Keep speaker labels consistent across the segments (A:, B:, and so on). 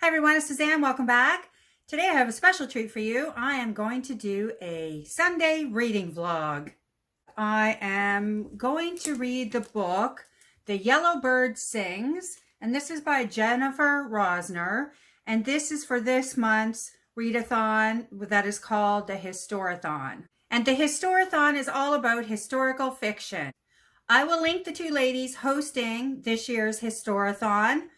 A: Hi everyone, it's Suzanne. Welcome back. Today I have a special treat for you. I am going to do a Sunday reading vlog. I am going to read the book, The Yellow Bird Sings, and this is by Jennifer Rosner, and this is for this month's readathon that is called the Historathon. And the Historathon is all about historical fiction. I will link the two ladies hosting this year's Historathon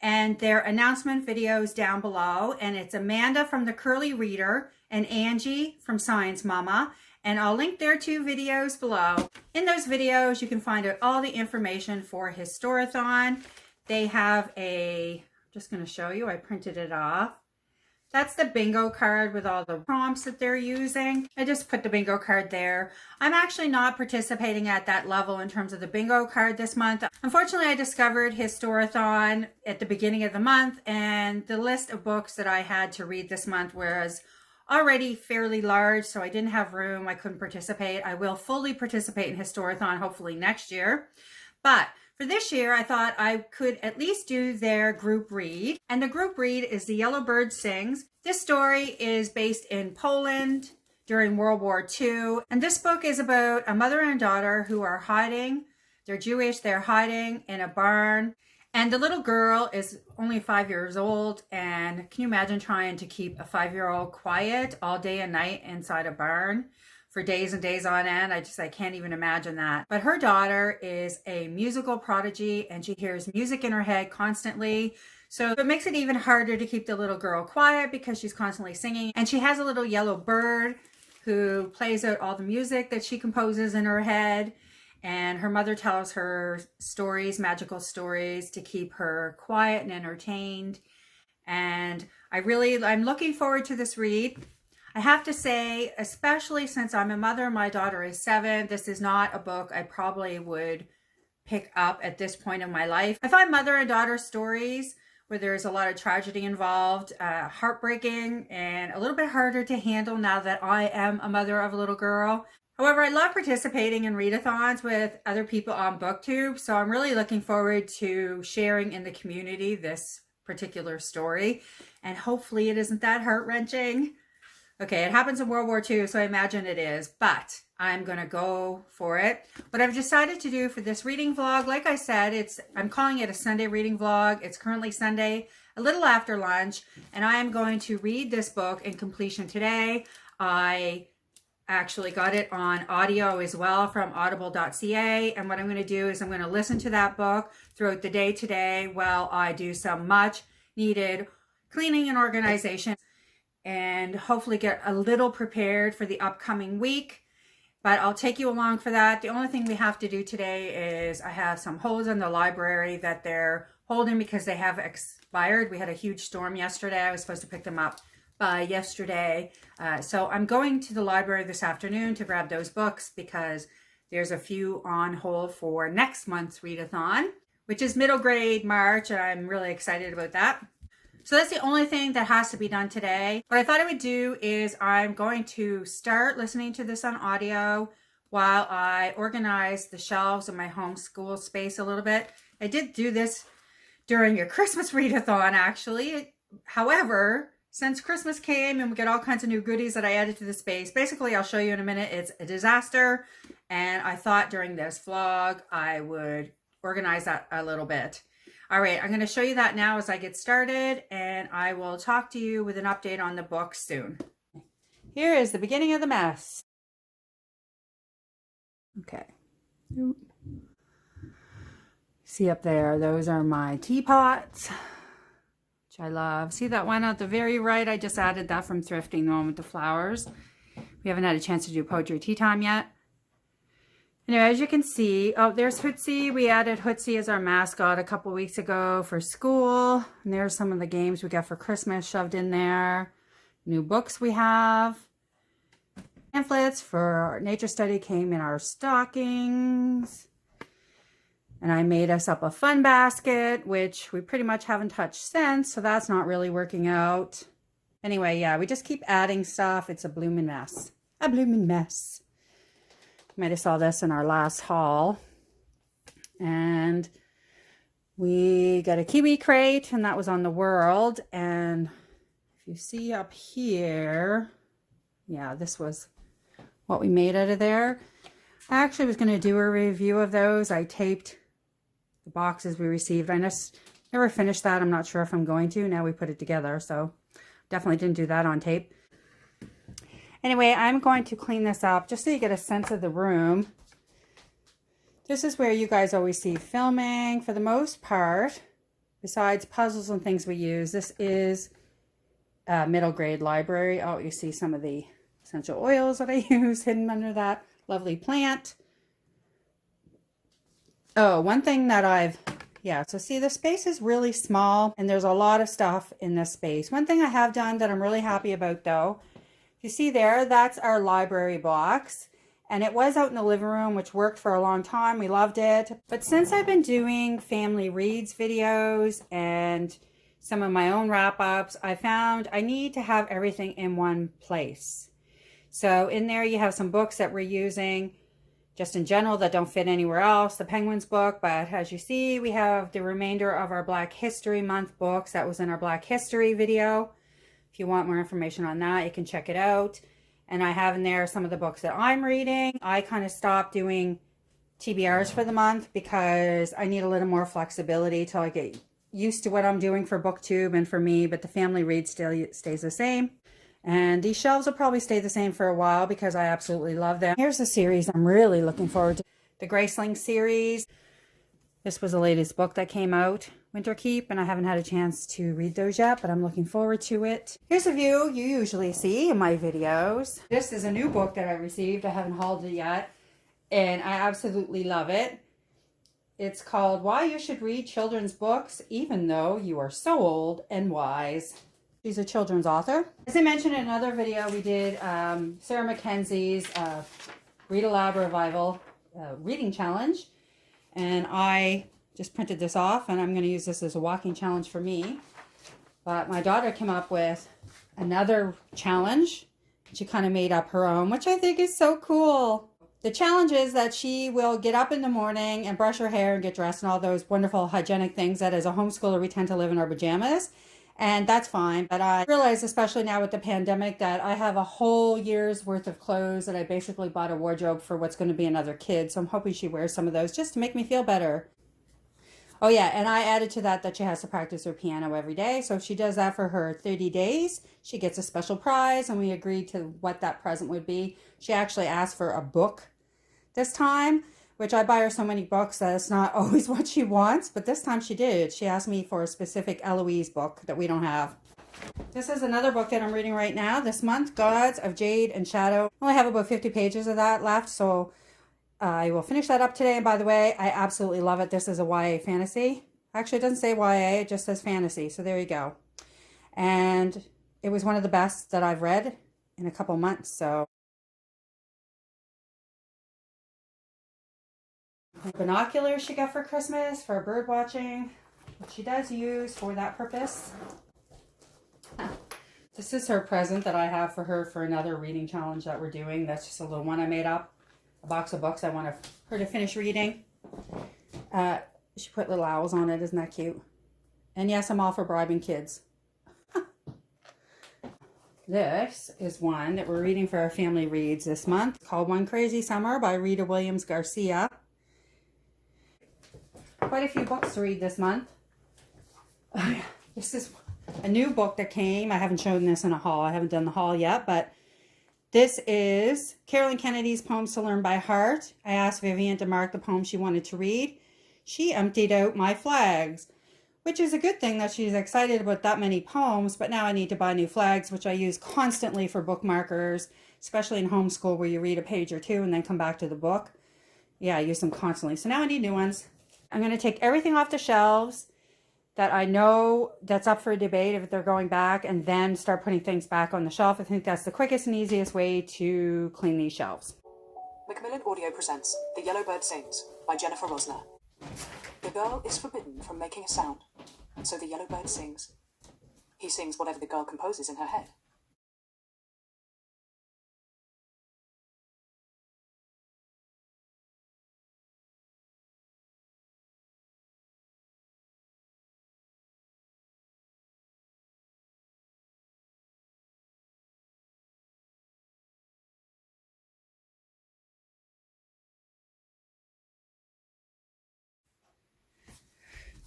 A: and their announcement videos down below. And it's Amanda from The Curly Reader and Angie from Science Mama. And I'll link their two videos below. In those videos, you can find out all the information for Historathon. They have I'm just going to show you, I printed it off. That's the bingo card with all the prompts that they're using. I just put the bingo card there. I'm actually not participating at that level in terms of the bingo card this month. Unfortunately, I discovered Historathon at the beginning of the month, and the list of books that I had to read this month was already fairly large, so I didn't have room. I couldn't participate. I will fully participate in Historathon hopefully next year. But for this year, I thought I could at least do their group read. And the group read is The Yellow Bird Sings. This story is based in Poland during World War II. And this book is about a mother and daughter who are hiding. They're Jewish. They're hiding in a barn. And the little girl is only 5 years old. And can you imagine trying to keep a 5-year-old quiet all day and night inside a barn for days and days on end? I can't even imagine that. But her daughter is a musical prodigy and she hears music in her head constantly. So it makes it even harder to keep the little girl quiet because she's constantly singing. And she has a little yellow bird who plays out all the music that she composes in her head. And her mother tells her stories, magical stories, to keep her quiet and entertained. And I'm looking forward to this read. I have to say, especially since I'm a mother and my daughter is 7, this is not a book I probably would pick up at this point in my life. I find mother and daughter stories where there's a lot of tragedy involved, heartbreaking and a little bit harder to handle now that I am a mother of a little girl. However, I love participating in readathons with other people on BookTube, so I'm really looking forward to sharing in the community this particular story, and hopefully it isn't that heart-wrenching. Okay, it happens in World War II, so I imagine it is, but I'm going to go for it. What I've decided to do for this reading vlog, like I said, I'm calling it a Sunday reading vlog. It's currently Sunday, a little after lunch, and I am going to read this book in completion today. I actually got it on audio as well from audible.ca, and what I'm going to do is I'm going to listen to that book throughout the day today while I do some much needed cleaning and organization, and hopefully get a little prepared for the upcoming week. But I'll take you along for that. The only thing we have to do today is I have some holds in the library that they're holding because they have expired. We had a huge storm yesterday. I was supposed to pick them up by yesterday. So I'm going to the library this afternoon to grab those books because there's a few on hold for next month's readathon, which is middle grade March, and I'm really excited about that. So that's the only thing that has to be done today. What I thought I would do is I'm going to start listening to this on audio while I organize the shelves in my homeschool space a little bit. I did do this during your Christmas readathon, actually. However, since Christmas came and we get all kinds of new goodies that I added to the space, basically I'll show you in a minute, it's a disaster. And I thought during this vlog, I would organize that a little bit. All right, I'm going to show you that now as I get started, and I will talk to you with an update on the book soon. Here is the beginning of the mess. Okay. See up there, those are my teapots, which I love. See that one at the very right? I just added that from thrifting, the one with the flowers. We haven't had a chance to do poetry tea time yet. Anyway, as you can see, oh, there's Hootsie. We added Hootsie as our mascot a couple weeks ago for school. And there's some of the games we got for Christmas shoved in there. New books we have. Pamphlets for nature study came in our stockings. And I made us up a fun basket, which we pretty much haven't touched since, so that's not really working out. Anyway, yeah, we just keep adding stuff. It's a bloomin' mess. A bloomin' mess. Might have saw this in our last haul. And We got a kiwi crate, and that was on the World. And if you see up here, yeah, this was what we made out of there. I actually was going to do a review of those. I taped the boxes we received. I just never finished that. I'm not sure if I'm going to. Now we put it together, so definitely didn't do that on tape. Anyway, I'm going to clean this up just so you get a sense of the room. This is where you guys always see filming for the most part. Besides puzzles and things we use, this is a middle grade library. Oh, you see some of the essential oils that I use hidden under that lovely plant. Oh, one thing that so see, the space is really small and there's a lot of stuff in this space. One thing I have done that I'm really happy about though, you see there, that's our library box. And it was out in the living room, which worked for a long time. We loved it. But since I've been doing family reads videos and some of my own wrap-ups, I found I need to have everything in one place. So in there you have some books that we're using just in general that don't fit anywhere else. The Penguins book, but as you see, we have the remainder of our Black History Month books. That was in our Black History video. If you want more information on that, you can check it out. And I have in there some of the books that I'm reading. I kind of stopped doing TBRs for the month because I need a little more flexibility till I get used to what I'm doing for BookTube and for me, but the family read still stays the same. And these shelves will probably stay the same for a while because I absolutely love them. Here's a series I'm really looking forward to. The Graceling series. This was the latest book that came out, Winter Keep, and I haven't had a chance to read those yet, but I'm looking forward to it. Here's a view you usually see in my videos. This is a new book that I received. I haven't hauled it yet, and I absolutely love it. It's called Why You Should Read Children's Books Even Though You Are So Old and Wise. She's a children's author. As I mentioned in another video, we did Sarah Mackenzie's Read Aloud Revival reading challenge. And I just printed this off, and I'm going to use this as a walking challenge for me. But my daughter came up with another challenge. She kind of made up her own, which I think is so cool. The challenge is that she will get up in the morning and brush her hair and get dressed and all those wonderful hygienic things that as a homeschooler we tend to live in our pajamas. And that's fine, but I realize, especially now with the pandemic, that I have a whole year's worth of clothes that I basically bought a wardrobe for what's going to be another kid. So I'm hoping she wears some of those just to make me feel better. Oh yeah, and I added to that she has to practice her piano every day. So if she does that for her 30 days, she gets a special prize, and we agreed to what that present would be. She actually asked for a book this time, which I buy her so many books that it's not always what she wants, but this time she did. She asked me for a specific Eloise book that we don't have. This is another book that I'm reading right now this month, Gods of Jade and Shadow. I only have about 50 pages of that left, so I will finish that up today. And by the way, I absolutely love it. This is a YA fantasy. Actually, it doesn't say YA, it just says fantasy, so there you go. And it was one of the best that I've read in a couple months, so. Binoculars she got for Christmas for bird watching, which she does use for that purpose. This is her present that I have for her for another reading challenge that we're doing. That's just a little one I made up. A box of books I want her to finish reading. She put little owls on it. Isn't that cute? And yes, I'm all for bribing kids. This is one that we're reading for our family reads this month, called One Crazy Summer by Rita Williams Garcia. Quite a few books to read this month. Oh, yeah. This is a new book that came. I haven't shown this in a haul. I haven't done the haul yet, but this is Carolyn Kennedy's Poems to Learn by Heart. I asked Vivian to mark the poem she wanted to read. She emptied out my flags, which is a good thing that she's excited about that many poems, but now I need to buy new flags, which I use constantly for bookmarkers, especially in homeschool where you read a page or two and then come back to the book. Yeah, I use them constantly. So now I need new ones. I'm going to take everything off the shelves that I know that's up for debate if they're going back, and then start putting things back on the shelf. I think that's the quickest and easiest way to clean these shelves.
B: Macmillan Audio presents The Yellow Bird Sings by Jennifer Rosner. The girl is forbidden from making a sound, and so the yellow bird sings. He sings whatever the girl composes in her head.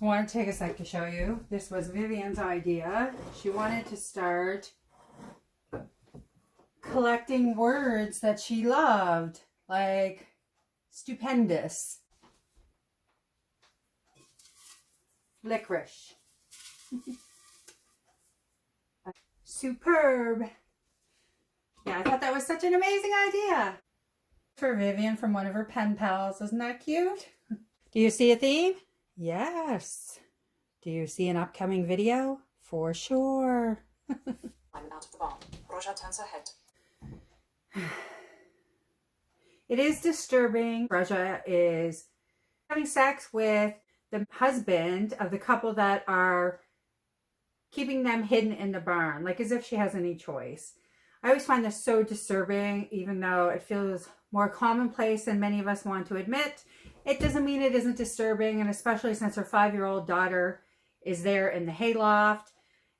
A: I want to take a sec to show you. This was Vivian's idea. She wanted to start collecting words that she loved, like stupendous, licorice, superb. Yeah, I thought that was such an amazing idea. For Vivian from one of her pen pals. Isn't that cute? Do you see a theme? Yes. Do you see an upcoming video? For sure.
B: I'm out of the bar. Roja turns her head.
A: It is disturbing. Roja is having sex with the husband of the couple that are keeping them hidden in the barn, like as if she has any choice. I always find this so disturbing, even though it feels more commonplace than many of us want to admit. It doesn't mean it isn't disturbing, and especially since her 5-year-old daughter is there in the hayloft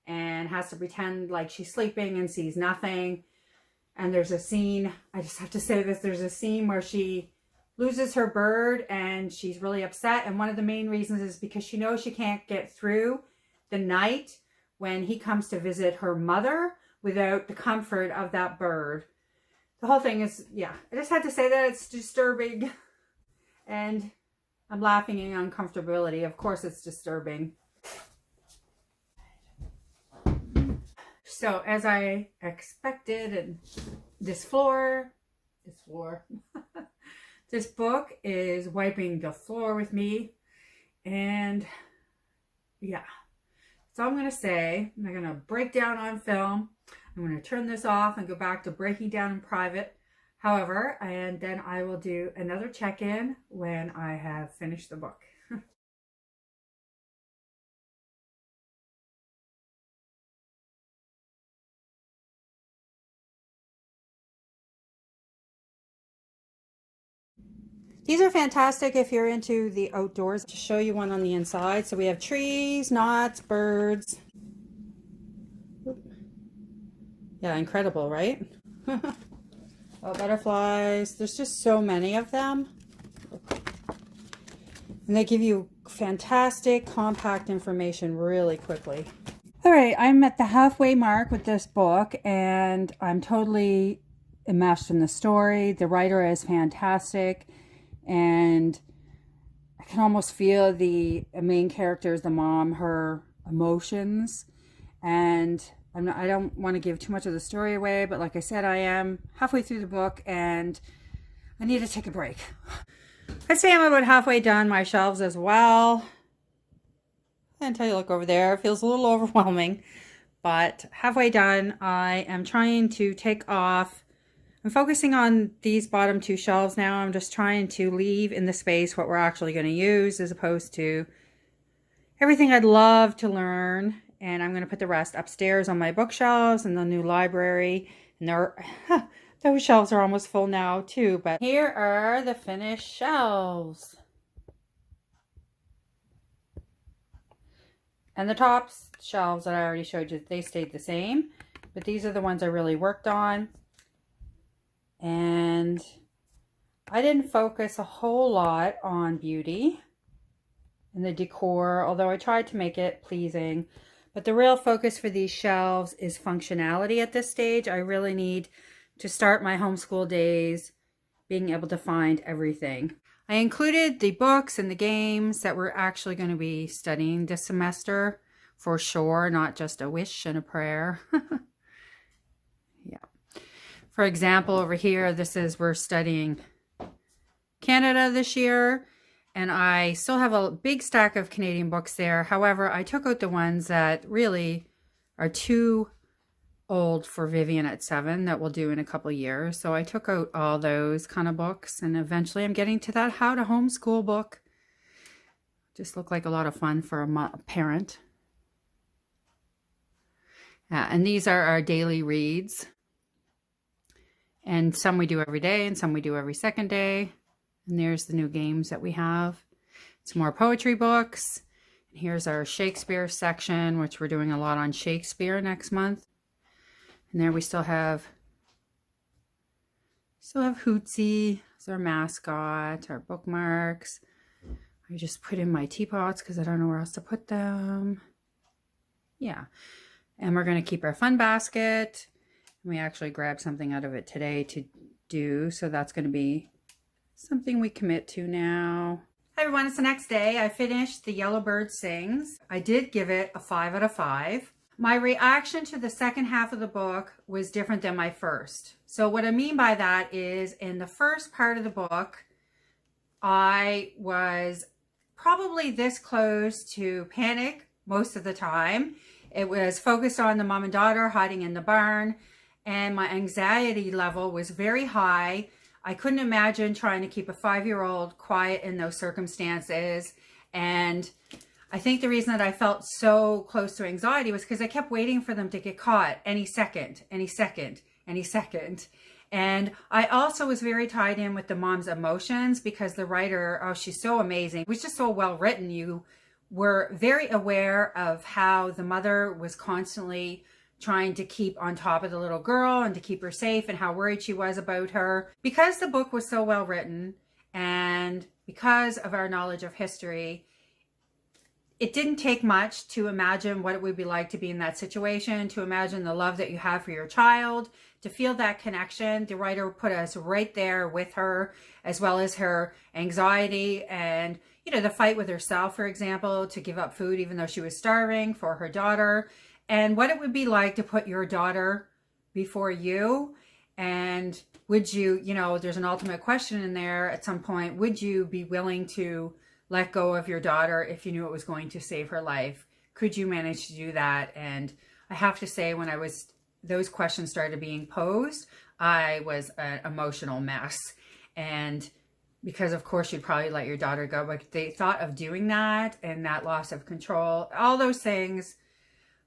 A: and has to pretend like she's sleeping and sees nothing. And there's a scene, I just have to say this, there's a scene where she loses her bird and she's really upset. And one of the main reasons is because she knows she can't get through the night when he comes to visit her mother without the comfort of that bird. The whole thing is, yeah, I just had to say that it's disturbing. And I'm laughing in uncomfortability. Of course it's disturbing. So as I expected, and this book is wiping the floor with me. And yeah, so I'm going to say, I'm going to break down on film. I'm going to turn this off and go back to breaking down in private. However, and then I will do another check-in when I have finished the book. These are fantastic if you're into the outdoors. To show you one on the inside. So we have trees, knots, birds. Yeah, incredible, right? Oh, butterflies. There's just so many of them. And they give you fantastic, compact information really quickly. All right, I'm at the halfway mark with this book, and I'm totally enmeshed in the story. The writer is fantastic, and I can almost feel the main characters, the mom, her emotions. And I don't want to give too much of the story away, but like I said, I am halfway through the book and I need to take a break. I'd say I'm about halfway done my shelves as well. Until you look over there, it feels a little overwhelming, but halfway done. I am trying to take off. I'm focusing on these bottom 2 shelves now. I'm just trying to leave in the space what we're actually going to use as opposed to everything I'd love to learn. And I'm going to put the rest upstairs on my bookshelves in the new library. And those shelves are almost full now too. But here are the finished shelves. And the top shelves that I already showed you, they stayed the same. But these are the ones I really worked on. And I didn't focus a whole lot on beauty and the decor, although I tried to make it pleasing. But the real focus for these shelves is functionality at this stage. I really need to start my homeschool days being able to find everything. I included the books and the games that we're actually going to be studying this semester for sure, not just a wish and a prayer. Yeah. For example, over here, we're studying Canada this year. And I still have a big stack of Canadian books there. However, I took out the ones that really are too old for Vivian at 7 that we'll do in a couple years. So I took out all those kind of books. And eventually I'm getting to that How to Homeschool book. Just looked like a lot of fun for a parent. And these are our daily reads. And some we do every day and some we do every second day. And there's the new games that we have. Some more poetry books. And here's our Shakespeare section, which we're doing a lot on Shakespeare next month. And there we still have Hootsie as our mascot, our bookmarks. I just put in my teapots because I don't know where else to put them. Yeah. And we're going to keep our fun basket. We actually grabbed something out of it today to do. So that's going to be something we commit to now. Hi everyone, it's the next day. I finished The Yellow Bird Sings. I did give it a 5 out of 5. My reaction to the second half of the book was different than my first. So what I mean by that is in the first part of the book, I was probably this close to panic most of the time. It was focused on the mom and daughter hiding in the barn, and my anxiety level was very high. I couldn't imagine trying to keep a 5-year-old quiet in those circumstances. And I think the reason that I felt so close to anxiety was because I kept waiting for them to get caught any second, any second, any second. And I also was very tied in with the mom's emotions because the writer, oh, she's so amazing. It was just so well written. You were very aware of how the mother was constantly trying to keep on top of the little girl and to keep her safe and how worried she was about her. Because the book was so well written and because of our knowledge of history, it didn't take much to imagine what it would be like to be in that situation, to imagine the love that you have for your child, to feel that connection. The writer put us right there with her, as well as her anxiety and, you know, the fight with herself, for example, to give up food even though she was starving for her daughter, and what it would be like to put your daughter before you. And would you, you know, there's an ultimate question in there at some point, would you be willing to let go of your daughter if you knew it was going to save her life? Could you manage to do that? And I have to say, when those questions started being posed, I was an emotional mess. And because of course you'd probably let your daughter go, but the thought of doing that and that loss of control, all those things,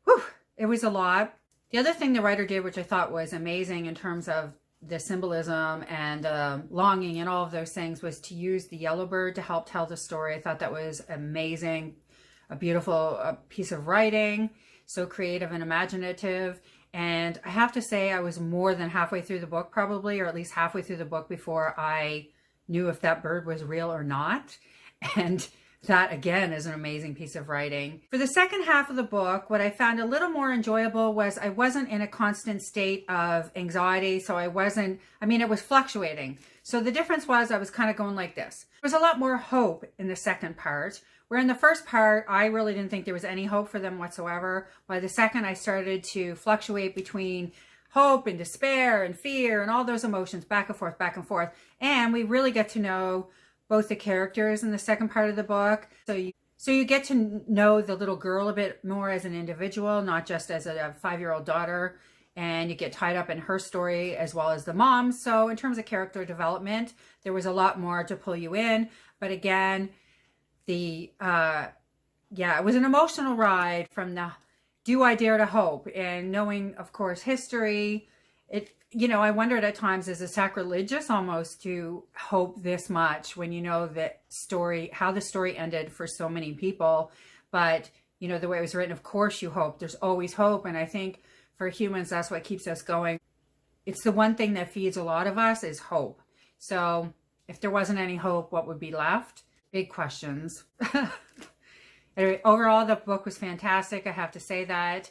A: whew, it was a lot. The other thing the writer did, which I thought was amazing in terms of the symbolism and longing and all of those things, was to use the yellow bird to help tell the story. I thought that was amazing, a beautiful piece of writing, so creative and imaginative. And I have to say, I was more than halfway through the book probably, or at least halfway through the book before I knew if that bird was real or not. And that again is an amazing piece of writing. For the second half of the book, what I found a little more enjoyable was I wasn't in a constant state of anxiety. So it was fluctuating. So the difference was I was kind of going like this. There was a lot more hope in the second part, where in the first part, I really didn't think there was any hope for them whatsoever. By the second, I started to fluctuate between hope and despair and fear and all those emotions back and forth, back and forth. And we really get to know both the characters in the second part of the book. So you get to know the little girl a bit more as an individual, not just as a 5-year-old daughter, and you get tied up in her story as well as the mom. So in terms of character development, there was a lot more to pull you in. But again, it was an emotional ride from the do I dare to hope, and knowing, of course, history. I wondered at times, is it sacrilegious almost to hope this much when you know how the story ended for so many people? But, the way it was written, of course you hope. There's always hope. And I think for humans, that's what keeps us going. It's the one thing that feeds a lot of us is hope. So if there wasn't any hope, what would be left? Big questions. Anyway, overall, the book was fantastic. I have to say that.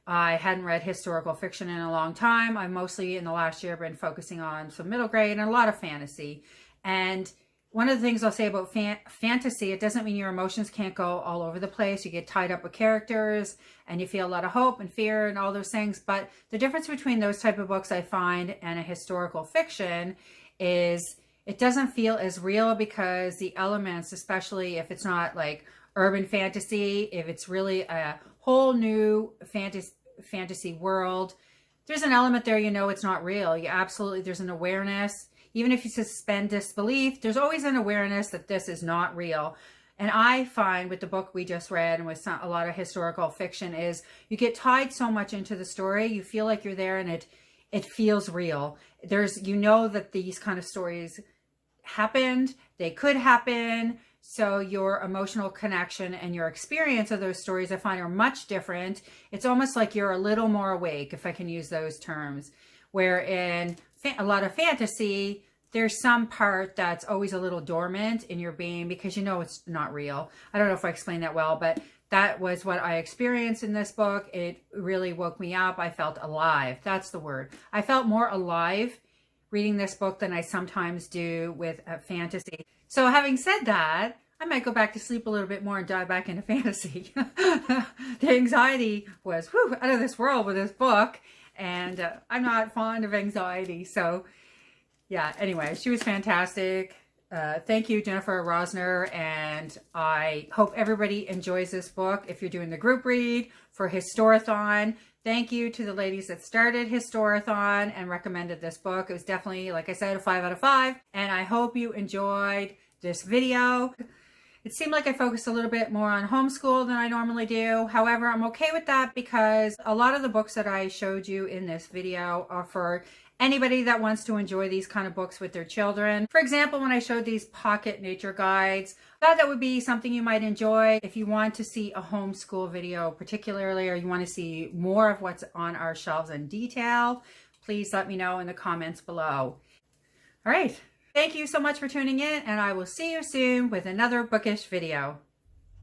A: I hadn't read historical fiction in a long time. I mostly in the last year been focusing on some middle grade and a lot of fantasy. And one of the things I'll say about fantasy, it doesn't mean your emotions can't go all over the place. You get tied up with characters and you feel a lot of hope and fear and all those things. But the difference between those type of books I find and a historical fiction is it doesn't feel as real, because the elements, especially if it's not like urban fantasy, if it's really a whole new fantasy world, there's an element there, it's not real. There's an awareness. Even if you suspend disbelief, there's always an awareness that this is not real. And I find with the book we just read and with a lot of historical fiction is you get tied so much into the story, you feel like you're there and it feels real. That these kind of stories happened, they could happen. So your emotional connection and your experience of those stories, I find, are much different. It's almost like you're a little more awake, if I can use those terms. Where in a lot of fantasy, there's some part that's always a little dormant in your being because you know it's not real. I don't know if I explained that well, but that was what I experienced in this book. It really woke me up. I felt alive. That's the word. I felt more alive reading this book than I sometimes do with fantasy. So having said that, I might go back to sleep a little bit more and dive back into fantasy. The anxiety was out of this world with this book, and I'm not fond of anxiety. So yeah, anyway, she was fantastic. Thank you, Jennifer Rosner, and I hope everybody enjoys this book. If you're doing the group read for Historathon, thank you to the ladies that started Historathon and recommended this book. It was definitely, like I said, a 5 out of 5, and I hope you enjoyed this video. It seemed like I focused a little bit more on homeschool than I normally do. However, I'm okay with that because a lot of the books that I showed you in this video are for anybody that wants to enjoy these kind of books with their children. For example, when I showed these pocket nature guides, I thought that would be something you might enjoy. If you want to see a homeschool video particularly, or you want to see more of what's on our shelves in detail, please let me know in the comments below. All right. Thank you so much for tuning in, and I will see you soon with another bookish video.